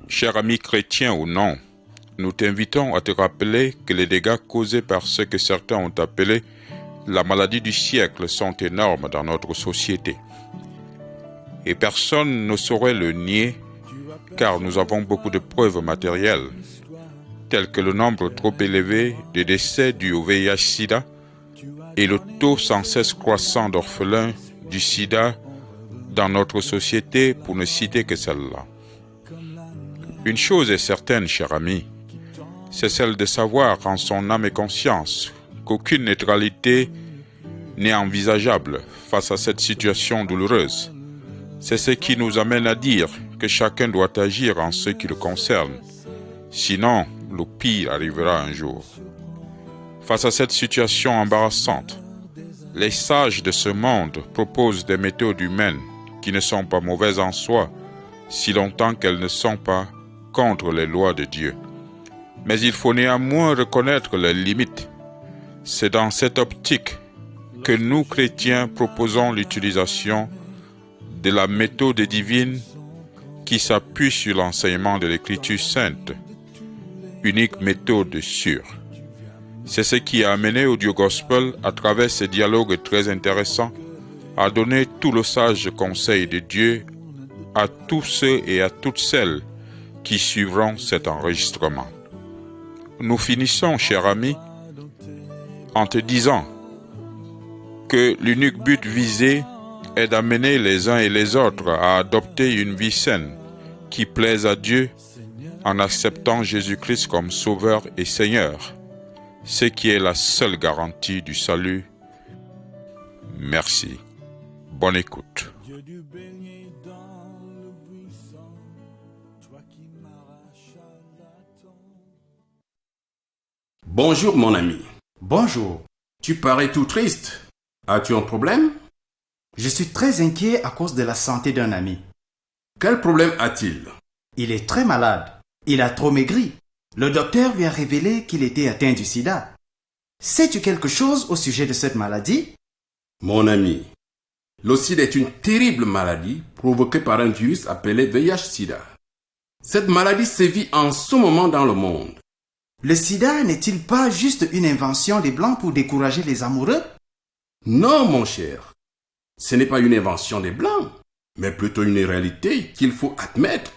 Cher ami chrétien ou non, nous t'invitons à te rappeler que les dégâts causés par ce que certains ont appelé la maladie du siècle sont énormes dans notre société. Et personne ne saurait le nier, car nous avons beaucoup de preuves matérielles, telles que le nombre trop élevé de décès dus au VIH-Sida et le taux sans cesse croissant d'orphelins du sida dans notre société, pour ne citer que celle-là. Une chose est certaine, cher ami, c'est celle de savoir en son âme et conscience qu'aucune neutralité n'est envisageable face à cette situation douloureuse. C'est ce qui nous amène à dire que chacun doit agir en ce qui le concerne, sinon le pire arrivera un jour. Face à cette situation embarrassante, les sages de ce monde proposent des méthodes humaines qui ne sont pas mauvaises en soi, si longtemps qu'elles ne sont pas contre les lois de Dieu. Mais il faut néanmoins reconnaître leurs limites. C'est dans cette optique que nous, chrétiens, proposons l'utilisation de la méthode divine qui s'appuie sur l'enseignement de l'Écriture sainte, unique méthode sûre. C'est ce qui a amené Audio Gospel, à travers ces dialogues très intéressants, à donner tout le sage conseil de Dieu à tous ceux et à toutes celles qui suivront cet enregistrement. Nous finissons, cher ami, en te disant que l'unique but visé est d'amener les uns et les autres à adopter une vie saine qui plaise à Dieu en acceptant Jésus-Christ comme Sauveur et Seigneur, ce qui est la seule garantie du salut. Merci. Bonne écoute. Bonjour mon ami. Bonjour. Tu parais tout triste. As-tu un problème? Je suis très inquiet à cause de la santé d'un ami. Quel problème a-t-il? Il est très malade. Il a trop maigri. Le docteur lui a révélé qu'il était atteint du sida. Sais-tu quelque chose au sujet de cette maladie? Mon ami, le sida est une terrible maladie provoquée par un virus appelé VIH-Sida. Cette maladie sévit en ce moment dans le monde. Le sida n'est-il pas juste une invention des Blancs pour décourager les amoureux? Non, mon cher. Ce n'est pas une invention des Blancs, mais plutôt une réalité qu'il faut admettre,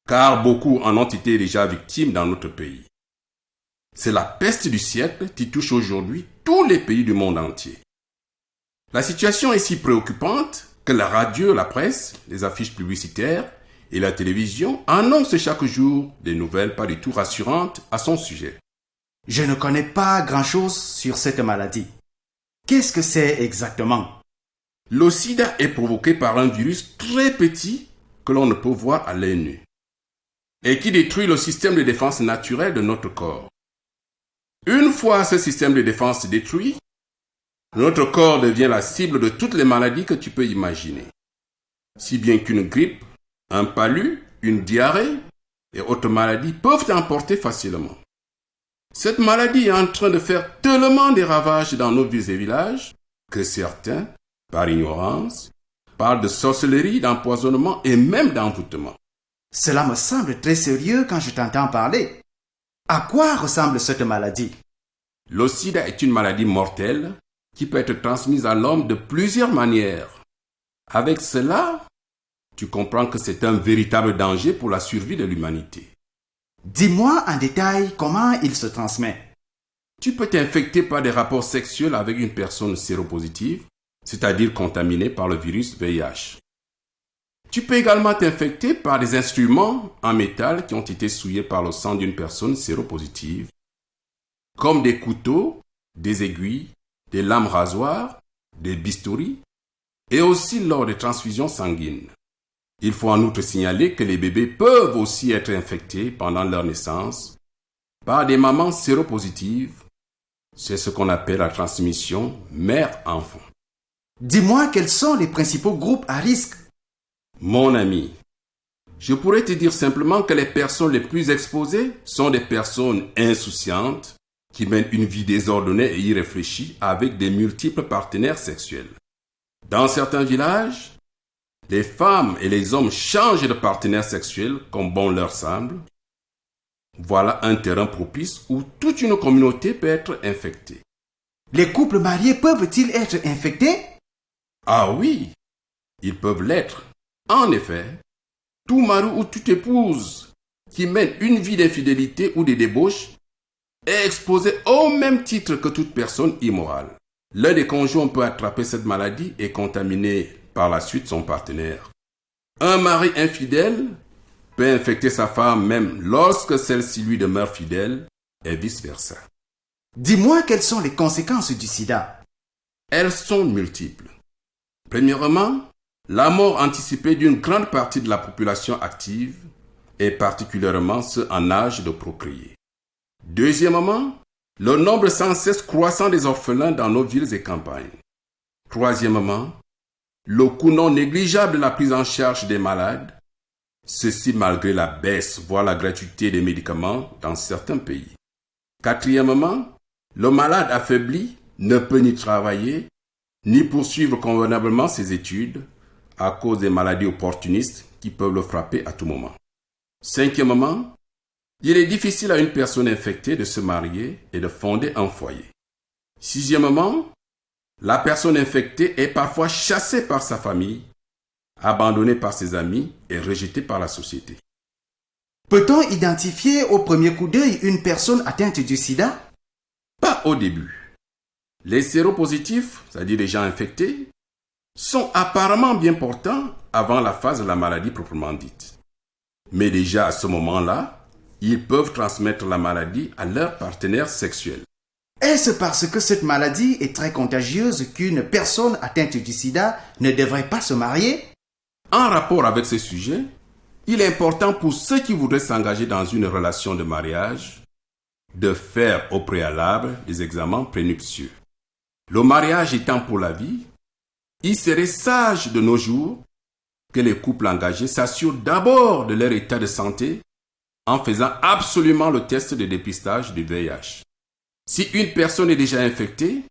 car beaucoup en ont été déjà victimes dans notre pays. C'est la peste du siècle qui touche aujourd'hui tous les pays du monde entier. La situation est si préoccupante que la radio, la presse, les affiches publicitaires et la télévision annoncent chaque jour des nouvelles pas du tout rassurantes à son sujet. Je ne connais pas grand-chose sur cette maladie. Qu'est-ce que c'est exactement? Le sida est provoqué par un virus très petit que l'on ne peut voir à l'œil nu et qui détruit le système de défense naturel de notre corps. Une fois ce système de défense détruit, notre corps devient la cible de toutes les maladies que tu peux imaginer. Si bien qu'une grippe, un palu, une diarrhée et autres maladies peuvent t'emporter facilement. Cette maladie est en train de faire tellement des ravages dans nos villes et villages que certains, par ignorance, parlent de sorcellerie, d'empoisonnement et même d'envoûtement. Cela me semble très sérieux quand je t'entends parler. À quoi ressemble cette maladie? Le sida est une maladie mortelle qui peut être transmise à l'homme de plusieurs manières. Avec cela, tu comprends que c'est un véritable danger pour la survie de l'humanité. Dis-moi en détail comment il se transmet. Tu peux t'infecter par des rapports sexuels avec une personne séropositive, c'est-à-dire contaminée par le virus VIH. Tu peux également t'infecter par des instruments en métal qui ont été souillés par le sang d'une personne séropositive, comme des couteaux, des aiguilles, des lames rasoirs, des bistouris, et aussi lors des transfusions sanguines. Il faut en outre signaler que les bébés peuvent aussi être infectés pendant leur naissance par des mamans séropositives. C'est ce qu'on appelle la transmission mère-enfant. Dis-moi quels sont les principaux groupes à risque. Mon ami, je pourrais te dire simplement que les personnes les plus exposées sont des personnes insouciantes qui mènent une vie désordonnée et irréfléchie avec des multiples partenaires sexuels. Dans certains villages, les femmes et les hommes changent de partenaire sexuel comme bon leur semble, voilà un terrain propice où toute une communauté peut être infectée. Les couples mariés peuvent-ils être infectés? Ah oui, ils peuvent l'être. En effet, tout mari ou toute épouse qui mène une vie d'infidélité ou de débauche est exposé au même titre que toute personne immorale. L'un des conjoints peut attraper cette maladie et contaminer par la suite son partenaire. Un mari infidèle peut infecter sa femme même lorsque celle-ci lui demeure fidèle et vice-versa. Dis-moi quelles sont les conséquences du sida. Elles sont multiples. Premièrement, la mort anticipée d'une grande partie de la population active et particulièrement ceux en âge de procréer. Deuxièmement, le nombre sans cesse croissant des orphelins dans nos villes et campagnes. Troisièmement, le coût non négligeable de la prise en charge des malades, ceci malgré la baisse, voire la gratuité des médicaments dans certains pays. Quatrièmement, le malade affaibli ne peut ni travailler, ni poursuivre convenablement ses études à cause des maladies opportunistes qui peuvent le frapper à tout moment. Cinquièmement, il est difficile à une personne infectée de se marier et de fonder un foyer. Sixièmement, la personne infectée est parfois chassée par sa famille, abandonnée par ses amis et rejetée par la société. Peut-on identifier au premier coup d'œil une personne atteinte du sida? Pas au début. Les séropositifs, c'est-à-dire les gens infectés, sont apparemment bien portants avant la phase de la maladie proprement dite. Mais déjà à ce moment-là, ils peuvent transmettre la maladie à leur partenaire sexuel. Est-ce parce que cette maladie est très contagieuse qu'une personne atteinte du sida ne devrait pas se marier? En rapport avec ce sujet, il est important pour ceux qui voudraient s'engager dans une relation de mariage de faire au préalable des examens prénuptieux. Le mariage étant pour la vie, il serait sage de nos jours que les couples engagés s'assurent d'abord de leur état de santé en faisant absolument le test de dépistage du VIH. Si une personne est déjà infectée,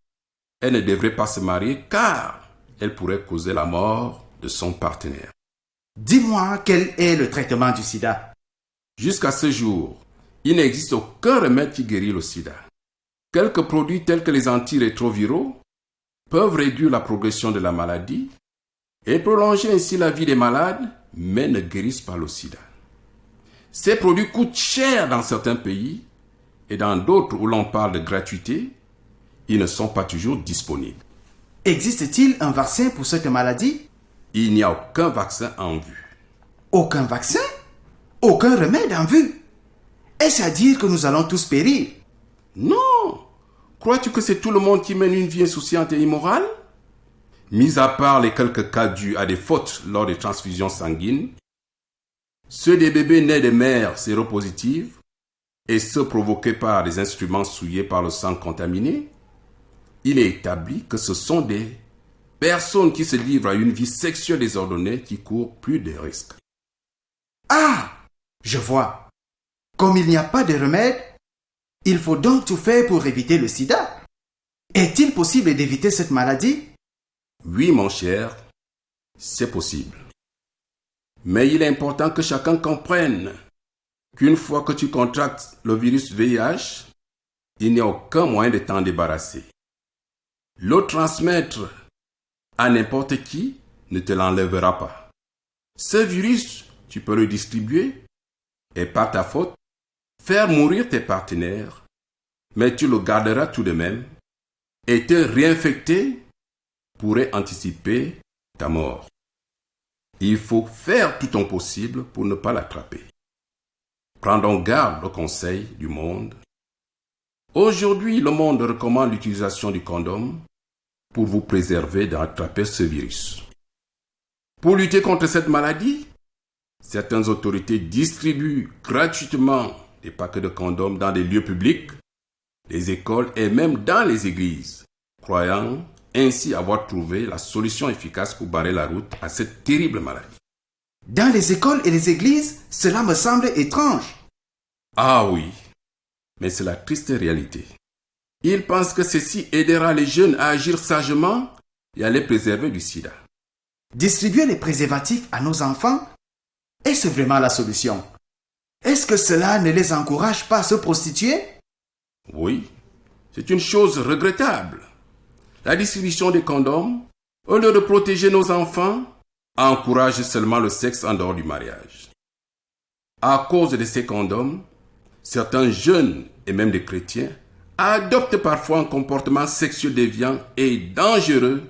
elle ne devrait pas se marier car elle pourrait causer la mort de son partenaire. Dis-moi quel est le traitement du sida. Jusqu'à ce jour, il n'existe aucun remède qui guérit le sida. Quelques produits tels que les antirétroviraux peuvent réduire la progression de la maladie et prolonger ainsi la vie des malades, mais ne guérissent pas le sida. Ces produits coûtent cher dans certains pays et dans d'autres où l'on parle de gratuité, ils ne sont pas toujours disponibles. Existe-t-il un vaccin pour cette maladie? Il n'y a aucun vaccin en vue. Aucun vaccin? Aucun remède en vue? Est-ce à dire que nous allons tous périr? Non! Crois-tu que c'est tout le monde qui mène une vie insouciante et immorale? Mis à part les quelques cas dus à des fautes lors des transfusions sanguines, ceux des bébés nés de mères séropositives et ceux provoqués par des instruments souillés par le sang contaminé, il est établi que ce sont des personnes qui se livrent à une vie sexuelle désordonnée qui courent plus de risques. Ah! Je vois. Comme il n'y a pas de remède, il faut donc tout faire pour éviter le sida. Est-il possible d'éviter cette maladie? Oui, mon cher, c'est possible. Mais il est important que chacun comprenne qu'une fois que tu contractes le virus VIH, il n'y a aucun moyen de t'en débarrasser. Le transmettre à n'importe qui ne te l'enlèvera pas. Ce virus, tu peux le distribuer et par ta faute, faire mourir tes partenaires, mais tu le garderas tout de même et te réinfecter pourrait anticiper ta mort. Il faut faire tout ton possible pour ne pas l'attraper. Prends garde au conseil du monde. Aujourd'hui, le monde recommande l'utilisation du condom pour vous préserver d'attraper ce virus. Pour lutter contre cette maladie, certaines autorités distribuent gratuitement des paquets de condoms dans des lieux publics, les écoles et même dans les églises, croyant ainsi avoir trouvé la solution efficace pour barrer la route à cette terrible maladie. Dans les écoles et les églises, cela me semble étrange. Ah oui, mais c'est la triste réalité. Ils pensent que ceci aidera les jeunes à agir sagement et à les préserver du sida. Distribuer les préservatifs à nos enfants, est-ce vraiment la solution? Est-ce que cela ne les encourage pas à se prostituer? Oui, c'est une chose regrettable. La distribution des condoms, au lieu de protéger nos enfants, encourage seulement le sexe en dehors du mariage. À cause de ces condoms, certains jeunes et même des chrétiens adoptent parfois un comportement sexuel déviant et dangereux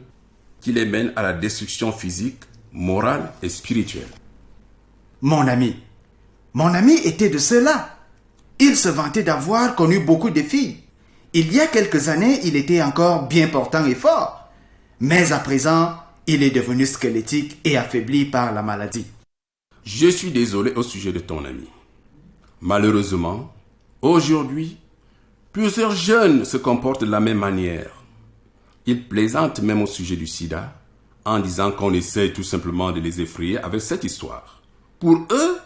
qui les mène à la destruction physique, morale et spirituelle. Mon ami était de ceux-là. Il se vantait d'avoir connu beaucoup de filles. Il y a quelques années, il était encore bien portant et fort. Mais à présent, il est devenu squelettique et affaibli par la maladie. Je suis désolé au sujet de ton ami. Malheureusement, aujourd'hui, plusieurs jeunes se comportent de la même manière. Ils plaisantent même au sujet du sida en disant qu'on essaie tout simplement de les effrayer avec cette histoire. Pour eux,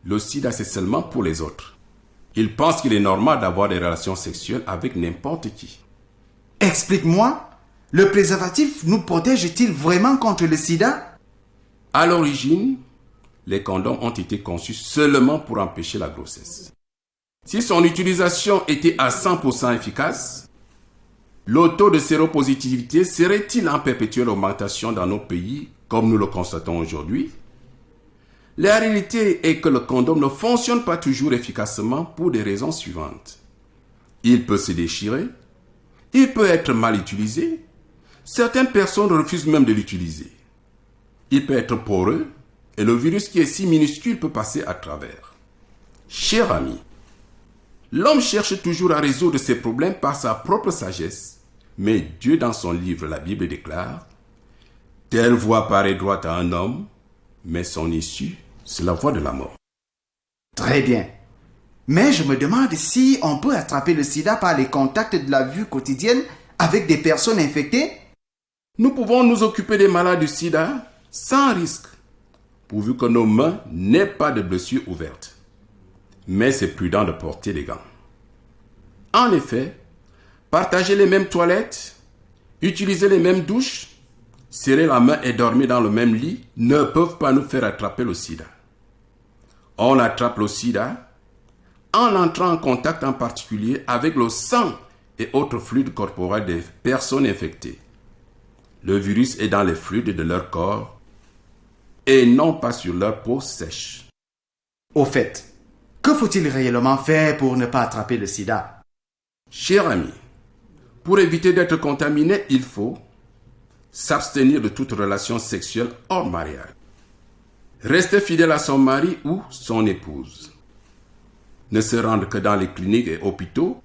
le sida c'est seulement pour les autres. Ils pensent qu'il est normal d'avoir des relations sexuelles avec n'importe qui. Explique-moi, le préservatif nous protège-t-il vraiment contre le sida? À l'origine, les condoms ont été conçus seulement pour empêcher la grossesse. Si son utilisation était à 100% efficace, le taux de séropositivité serait-il en perpétuelle augmentation dans nos pays, comme nous le constatons aujourd'hui? La réalité est que le condom ne fonctionne pas toujours efficacement pour des raisons suivantes. Il peut se déchirer, il peut être mal utilisé, certaines personnes refusent même de l'utiliser. Il peut être poreux et le virus qui est si minuscule peut passer à travers. Cher ami, l'homme cherche toujours à résoudre ses problèmes par sa propre sagesse, mais Dieu dans son livre, la Bible déclare « Telle voie paraît droite à un homme, mais son issue, c'est la voie de la mort. » Très bien. Mais je me demande si on peut attraper le sida par les contacts de la vie quotidienne avec des personnes infectées. Nous pouvons nous occuper des malades du sida sans risque, pourvu que nos mains n'aient pas de blessures ouvertes. Mais c'est prudent de porter des gants. En effet, partager les mêmes toilettes, utiliser les mêmes douches, serrer la main et dormir dans le même lit ne peuvent pas nous faire attraper le sida. On attrape le sida en entrant en contact en particulier avec le sang et autres fluides corporels des personnes infectées. Le virus est dans les fluides de leur corps et non pas sur leur peau sèche. Au fait, que faut-il réellement faire pour ne pas attraper le sida? Cher ami, pour éviter d'être contaminé, il faut s'abstenir de toute relation sexuelle hors mariage. Rester fidèle à son mari ou son épouse. Ne se rendre que dans les cliniques et hôpitaux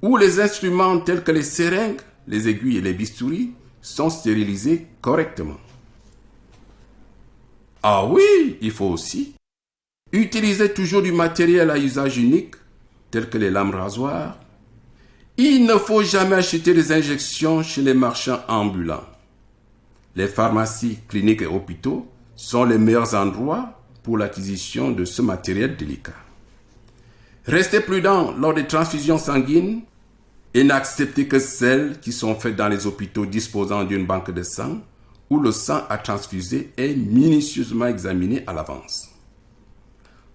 où les instruments tels que les seringues, les aiguilles et les bistouris sont stérilisés correctement. Ah oui, il faut aussi utiliser toujours du matériel à usage unique tel que les lames rasoirs. Il ne faut jamais acheter des injections chez les marchands ambulants. Les pharmacies, cliniques et hôpitaux sont les meilleurs endroits pour l'acquisition de ce matériel délicat. Restez prudent lors des transfusions sanguines et n'acceptez que celles qui sont faites dans les hôpitaux disposant d'une banque de sang où le sang à transfuser est minutieusement examiné à l'avance.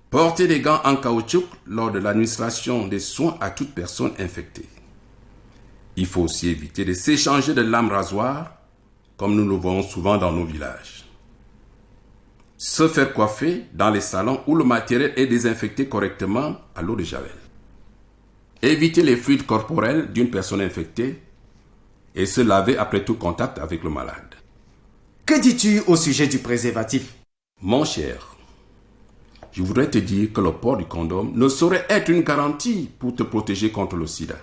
Portez des gants en caoutchouc lors de l'administration des soins à toute personne infectée. Il faut aussi éviter de s'échanger de lames rasoirs comme nous le voyons souvent dans nos villages. Se faire coiffer dans les salons où le matériel est désinfecté correctement à l'eau de javel. Éviter les fluides corporels d'une personne infectée et se laver après tout contact avec le malade. Que dis-tu au sujet du préservatif? Mon cher, je voudrais te dire que le port du condom ne saurait être une garantie pour te protéger contre le sida.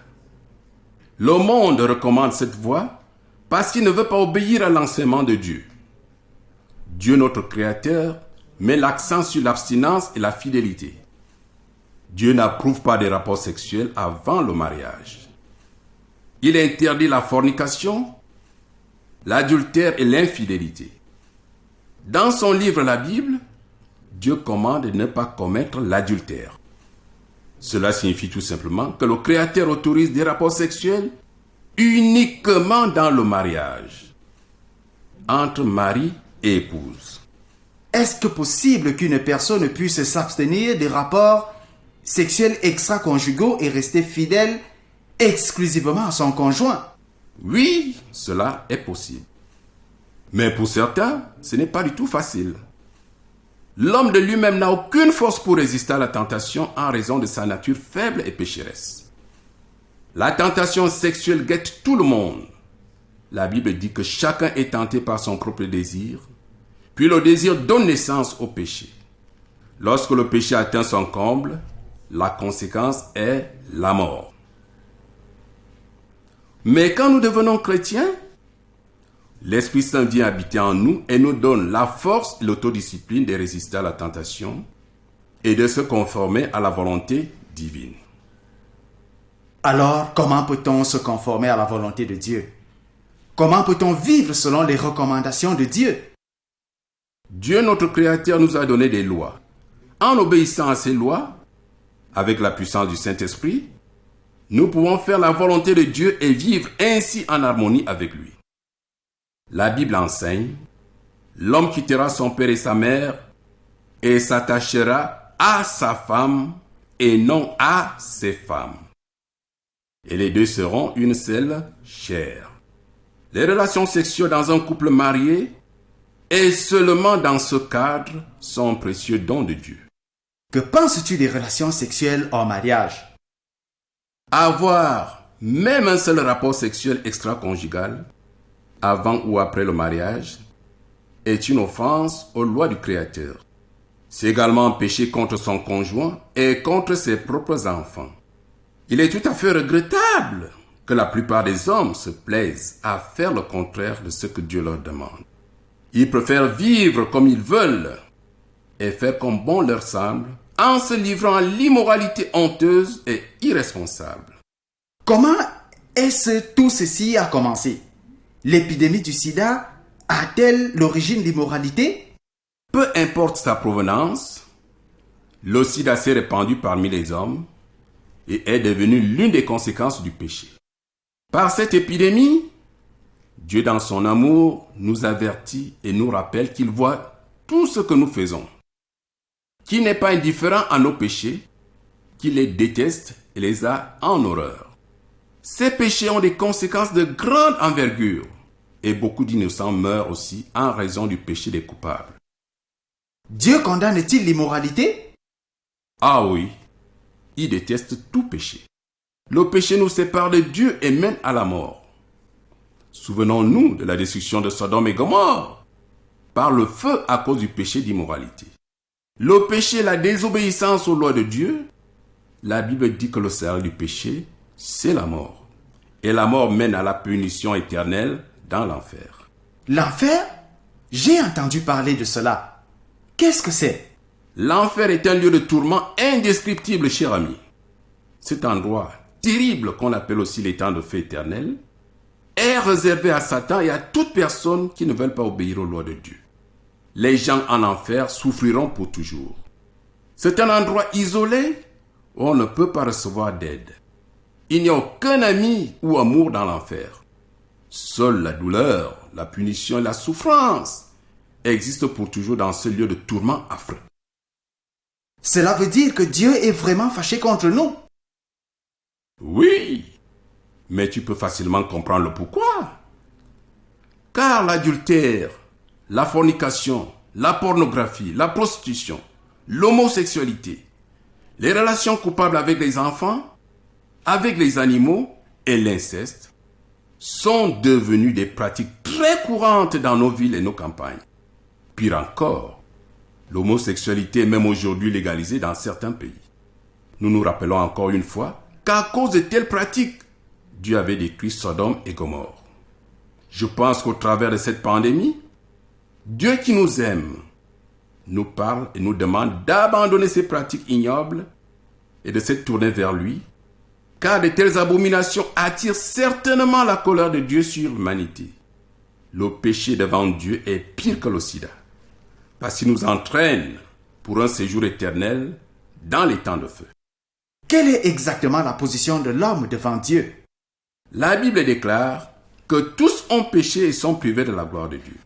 Le monde recommande cette voie parce qu'il ne veut pas obéir à l'enseignement de Dieu. Dieu, notre Créateur, met l'accent sur l'abstinence et la fidélité. Dieu n'approuve pas des rapports sexuels avant le mariage. Il interdit la fornication, l'adultère et l'infidélité. Dans son livre, la Bible, Dieu commande de ne pas commettre l'adultère. Cela signifie tout simplement que le Créateur autorise des rapports sexuels uniquement dans le mariage, entre mari et épouse. Est-ce que possible qu'une personne puisse s'abstenir des rapports sexuels extra-conjugaux et rester fidèle exclusivement à son conjoint? Oui, cela est possible. Mais pour certains, ce n'est pas du tout facile. L'homme de lui-même n'a aucune force pour résister à la tentation en raison de sa nature faible et pécheresse. La tentation sexuelle guette tout le monde. La Bible dit que chacun est tenté par son propre désir, puis le désir donne naissance au péché. Lorsque le péché atteint son comble, la conséquence est la mort. Mais quand nous devenons chrétiens, l'Esprit Saint vient habiter en nous et nous donne la force et l'autodiscipline de résister à la tentation et de se conformer à la volonté divine. Alors, comment peut-on se conformer à la volonté de Dieu? Comment peut-on vivre selon les recommandations de Dieu? Dieu, notre Créateur, nous a donné des lois. En obéissant à ces lois, avec la puissance du Saint-Esprit, nous pouvons faire la volonté de Dieu et vivre ainsi en harmonie avec lui. La Bible enseigne, l'homme quittera son père et sa mère et s'attachera à sa femme et non à ses femmes. Et les deux seront une seule chair. Les relations sexuelles dans un couple marié et seulement dans ce cadre sont un précieux don de Dieu. Que penses-tu des relations sexuelles hors mariage? Avoir même un seul rapport sexuel extra-conjugal avant ou après le mariage est une offense aux lois du Créateur. C'est également un péché contre son conjoint et contre ses propres enfants. Il est tout à fait regrettable que la plupart des hommes se plaisent à faire le contraire de ce que Dieu leur demande. Ils préfèrent vivre comme ils veulent et faire comme bon leur semble en se livrant à l'immoralité honteuse et irresponsable. Comment est-ce tout ceci a commencé? L'épidémie du sida a-t-elle l'origine de l'immoralité? Peu importe sa provenance, le sida s'est répandu parmi les hommes et est devenu l'une des conséquences du péché. Par cette épidémie, Dieu dans son amour nous avertit et nous rappelle qu'il voit tout ce que nous faisons, qu'il n'est pas indifférent à nos péchés, qu'il les déteste et les a en horreur. Ces péchés ont des conséquences de grande envergure et beaucoup d'innocents meurent aussi en raison du péché des coupables. Dieu condamne-t-il l'immoralité? Ah oui, il déteste tout péché. Le péché nous sépare de Dieu et mène à la mort. Souvenons-nous de la destruction de Sodome et Gomorrhe par le feu à cause du péché d'immoralité. Le péché, la désobéissance aux lois de Dieu, la Bible dit que le salaire du péché, c'est la mort. Et la mort mène à la punition éternelle dans l'enfer. L'enfer? J'ai entendu parler de cela. Qu'est-ce que c'est? L'enfer est un lieu de tourment indescriptible, cher ami. Cet endroit terrible qu'on appelle aussi l'étang de feu éternel est réservé à Satan et à toute personne qui ne veut pas obéir aux lois de Dieu. Les gens en enfer souffriront pour toujours. C'est un endroit isolé où on ne peut pas recevoir d'aide. Il n'y a aucun ami ou amour dans l'enfer. Seule la douleur, la punition et la souffrance existent pour toujours dans ce lieu de tourment affreux. Cela veut dire que Dieu est vraiment fâché contre nous. Oui, mais tu peux facilement comprendre le pourquoi. Car l'adultère, la fornication, la pornographie, la prostitution, l'homosexualité, les relations coupables avec les enfants, avec les animaux et l'inceste sont devenus des pratiques très courantes dans nos villes et nos campagnes. Pire encore, l'homosexualité est même aujourd'hui légalisée dans certains pays. Nous nous rappelons encore une fois qu'à cause de telles pratiques, Dieu avait détruit Sodome et Gomorrhe. Je pense qu'au travers de cette pandémie, Dieu qui nous aime nous parle et nous demande d'abandonner ces pratiques ignobles et de se tourner vers lui, car de telles abominations attirent certainement la colère de Dieu sur l'humanité. Le péché devant Dieu est pire que le sida, parce qu'il nous entraîne pour un séjour éternel dans les temps de feu. Quelle est exactement la position de l'homme devant Dieu? La Bible déclare que tous ont péché et sont privés de la gloire de Dieu.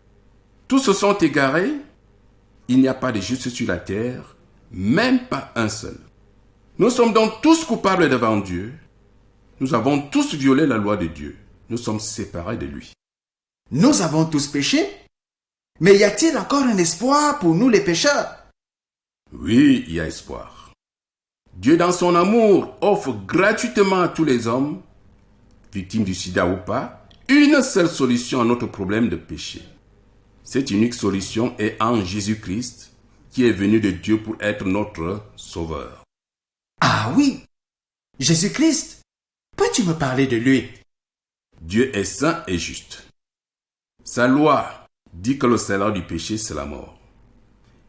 Tous se sont égarés. Il n'y a pas de juste sur la terre, même pas un seul. Nous sommes donc tous coupables devant Dieu. Nous avons tous violé la loi de Dieu. Nous sommes séparés de lui. Nous avons tous péché. Mais y a-t-il encore un espoir pour nous les pécheurs? Oui, il y a espoir. Dieu, dans son amour, offre gratuitement à tous les hommes, victimes du sida ou pas, une seule solution à notre problème de péché. Cette unique solution est en Jésus-Christ, qui est venu de Dieu pour être notre sauveur. Ah oui, Jésus-Christ, peux-tu me parler de lui? Dieu est saint et juste. Sa loi dit que le salaire du péché, c'est la mort.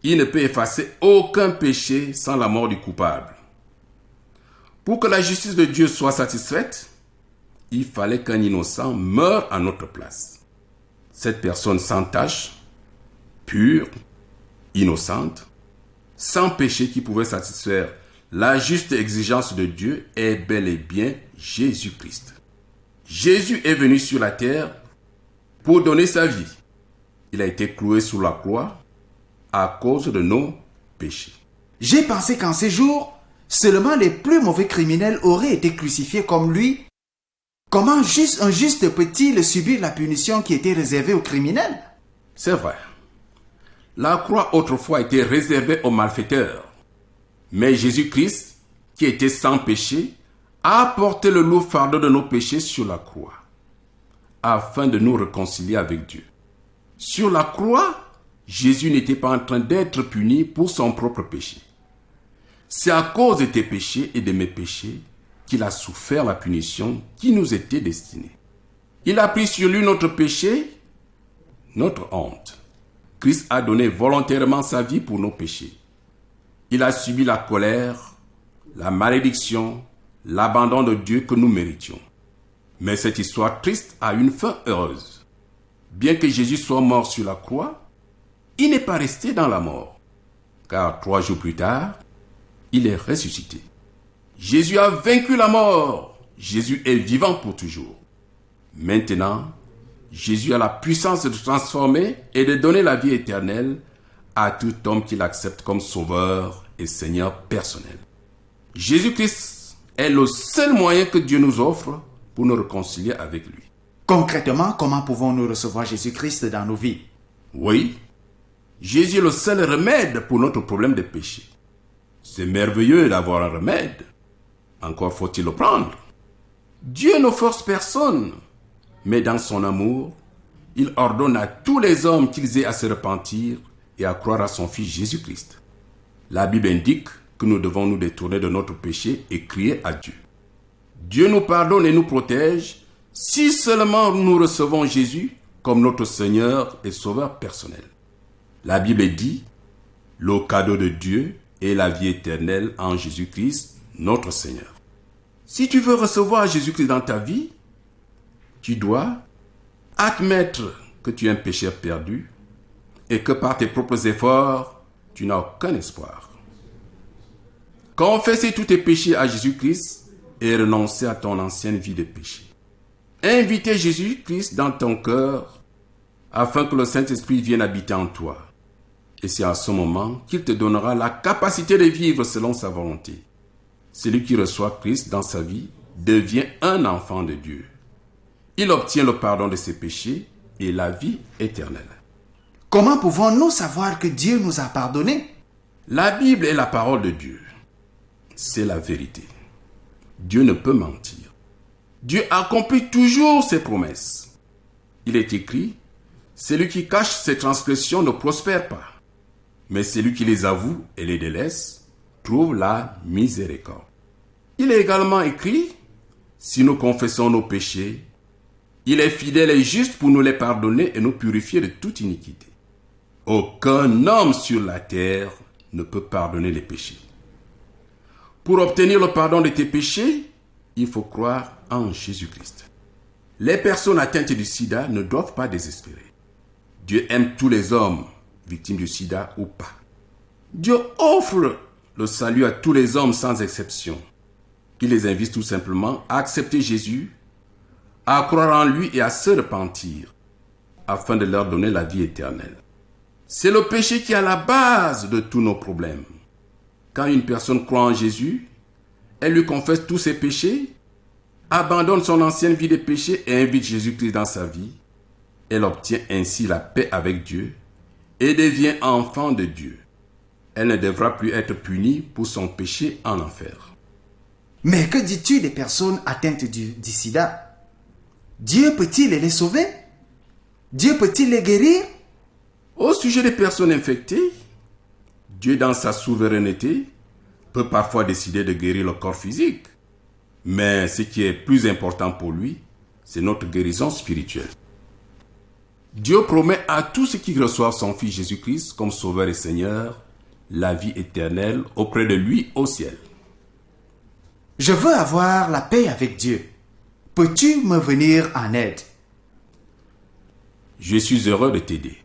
Il ne peut effacer aucun péché sans la mort du coupable. Pour que la justice de Dieu soit satisfaite, il fallait qu'un innocent meure à notre place. Cette personne sans tache, pure, innocente, sans péché qui pouvait satisfaire la juste exigence de Dieu est bel et bien Jésus-Christ. Jésus est venu sur la terre pour donner sa vie. Il a été cloué sur la croix à cause de nos péchés. J'ai pensé qu'en ces jours, seulement les plus mauvais criminels auraient été crucifiés comme lui. Comment un juste peut-il subir la punition qui était réservée aux criminels? C'est vrai. La croix autrefois était réservée aux malfaiteurs. Mais Jésus-Christ, qui était sans péché, a porté le lourd fardeau de nos péchés sur la croix, afin de nous réconcilier avec Dieu. Sur la croix, Jésus n'était pas en train d'être puni pour son propre péché. C'est à cause de tes péchés et de mes péchés qu'il a souffert la punition qui nous était destinée. Il a pris sur lui notre péché, notre honte. Christ a donné volontairement sa vie pour nos péchés. Il a subi la colère, la malédiction, l'abandon de Dieu que nous méritions. Mais cette histoire triste a une fin heureuse. Bien que Jésus soit mort sur la croix, il n'est pas resté dans la mort, car 3 jours plus tard, il est ressuscité. Jésus a vaincu la mort. Jésus est vivant pour toujours. Maintenant, Jésus a la puissance de transformer et de donner la vie éternelle à tout homme qui l'accepte comme sauveur et Seigneur personnel. Jésus-Christ est le seul moyen que Dieu nous offre pour nous réconcilier avec lui. Concrètement, comment pouvons-nous recevoir Jésus-Christ dans nos vies? Oui, Jésus est le seul remède pour notre problème de péché. C'est merveilleux d'avoir un remède. Encore faut-il le prendre. Dieu ne force personne, mais dans son amour, il ordonne à tous les hommes qu'ils aient à se repentir et à croire à son Fils Jésus-Christ. La Bible indique que nous devons nous détourner de notre péché et crier à Dieu. Dieu nous pardonne et nous protège si seulement nous recevons Jésus comme notre Seigneur et Sauveur personnel. La Bible dit, le cadeau de Dieu est la vie éternelle en Jésus-Christ, notre Seigneur. Si tu veux recevoir Jésus-Christ dans ta vie, tu dois admettre que tu es un pécheur perdu et que par tes propres efforts, tu n'as aucun espoir. Confesser tous tes péchés à Jésus-Christ et renoncer à ton ancienne vie de péché. Inviter Jésus-Christ dans ton cœur afin que le Saint-Esprit vienne habiter en toi. Et c'est à ce moment qu'il te donnera la capacité de vivre selon sa volonté. Celui qui reçoit Christ dans sa vie devient un enfant de Dieu. Il obtient le pardon de ses péchés et la vie éternelle. Comment pouvons-nous savoir que Dieu nous a pardonnés? La Bible est la parole de Dieu. C'est la vérité. Dieu ne peut mentir. Dieu accomplit toujours ses promesses. Il est écrit, celui qui cache ses transgressions ne prospère pas. Mais celui qui les avoue et les délaisse trouve la miséricorde. Il est également écrit, si nous confessons nos péchés, il est fidèle et juste pour nous les pardonner et nous purifier de toute iniquité. Aucun homme sur la terre ne peut pardonner les péchés. Pour obtenir le pardon de tes péchés, il faut croire en Jésus-Christ. Les personnes atteintes du sida ne doivent pas désespérer. Dieu aime tous les hommes, victimes du sida ou pas. Dieu offre le salut à tous les hommes sans exception. Il les invite tout simplement à accepter Jésus, à croire en lui et à se repentir, afin de leur donner la vie éternelle. C'est le péché qui est à la base de tous nos problèmes. Quand une personne croit en Jésus, elle lui confesse tous ses péchés, abandonne son ancienne vie de péché et invite Jésus-Christ dans sa vie. Elle obtient ainsi la paix avec Dieu et devient enfant de Dieu. Elle ne devra plus être punie pour son péché en enfer. Mais que dis-tu des personnes atteintes du sida? Dieu peut-il les sauver? Dieu peut-il les guérir? Au sujet des personnes infectées, Dieu dans sa souveraineté peut parfois décider de guérir le corps physique. Mais ce qui est plus important pour lui, c'est notre guérison spirituelle. Dieu promet à tous ceux qui reçoivent son Fils Jésus-Christ comme Sauveur et Seigneur la vie éternelle auprès de lui au ciel. Je veux avoir la paix avec Dieu. Peux-tu me venir en aide? Je suis heureux de t'aider.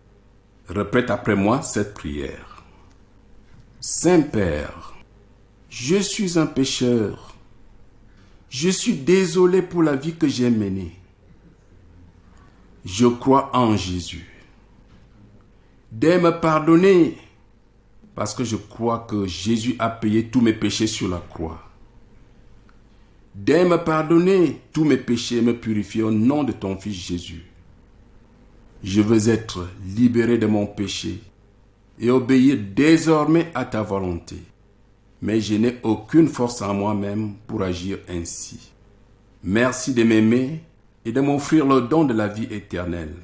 Répète après moi cette prière. Saint-Père, je suis un pécheur. Je suis désolé pour la vie que j'ai menée. Je crois en Jésus. Dès me pardonner, parce que je crois que Jésus a payé tous mes péchés sur la croix. Dès me pardonner tous mes péchés et me purifier au nom de ton Fils Jésus. Je veux être libéré de mon péché et obéir désormais à ta volonté. Mais je n'ai aucune force en moi-même pour agir ainsi. Merci de m'aimer et de m'offrir le don de la vie éternelle.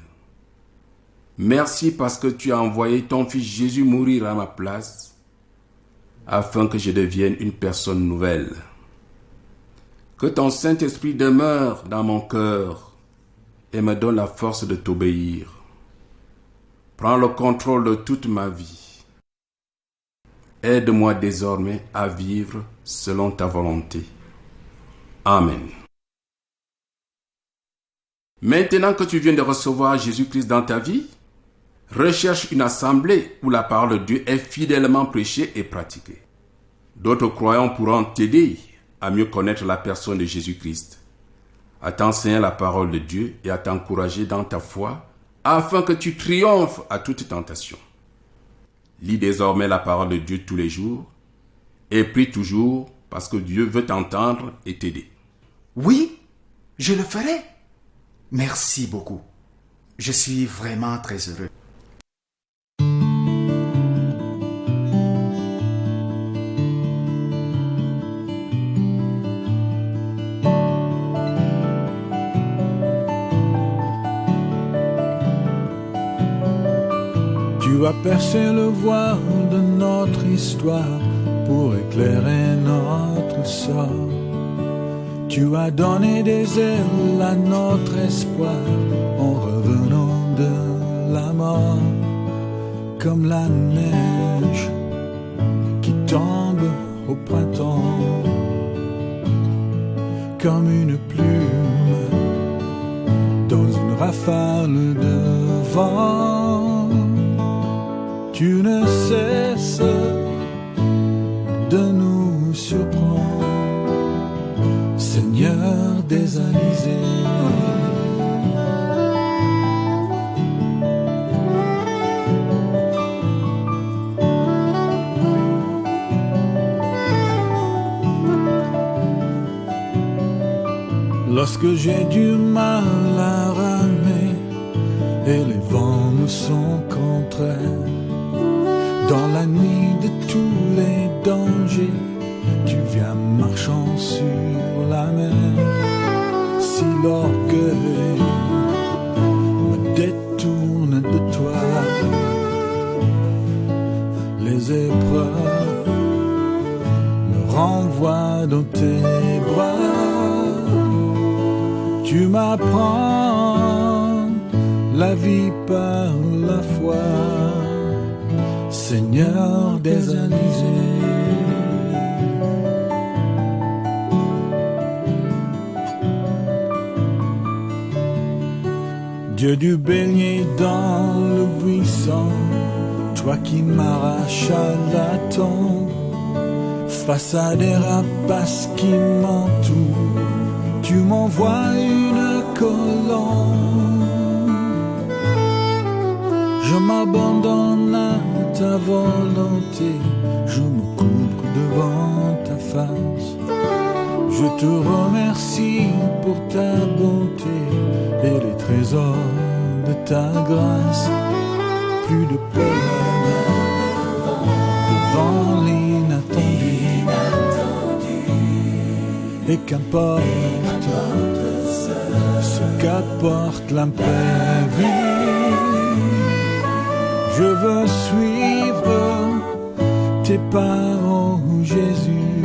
Merci parce que tu as envoyé ton Fils Jésus mourir à ma place afin que je devienne une personne nouvelle. Que ton Saint-Esprit demeure dans mon cœur et me donne la force de t'obéir. Prends le contrôle de toute ma vie. Aide-moi désormais à vivre selon ta volonté. Amen. Maintenant que tu viens de recevoir Jésus-Christ dans ta vie, recherche une assemblée où la parole de Dieu est fidèlement prêchée et pratiquée. D'autres croyants pourront t'aider à mieux connaître la personne de Jésus-Christ, à t'enseigner la parole de Dieu et à t'encourager dans ta foi, afin que tu triomphes à toute tentation. Lis désormais la parole de Dieu tous les jours et prie toujours parce que Dieu veut t'entendre et t'aider. Oui, je le ferai. Merci beaucoup. Je suis vraiment très heureux. Tu as percé le voile de notre histoire pour éclairer notre sort. Tu as donné des ailes à notre espoir en revenant de la mort. Comme la neige qui tombe au printemps, comme une plume dans une rafale de vent. Tu ne cesses de nous surprendre, Seigneur des alizés. Lorsque j'ai du mal à ramer et les vents me sont contraires, dans la nuit de tous les dangers, tu viens marchant sur la mer. Si l'orgueil me détourne de toi, les épreuves me renvoient dans tes bras. Tu m'apprends la vie par la foi, Seigneur des alizés. Dieu du bélier dans le buisson, toi qui m'arraches à la tombe, face à des rapaces qui m'entourent, tu m'envoies une colombe. Je m'abandonne à ta volonté, je me couvre devant ta face. Je te remercie pour ta bonté et les trésors de ta grâce. Plus de peur devant l'inattendu. Et qu'importe ce qu'apporte l'imprévu, je veux suivre tes pas, oh Jésus.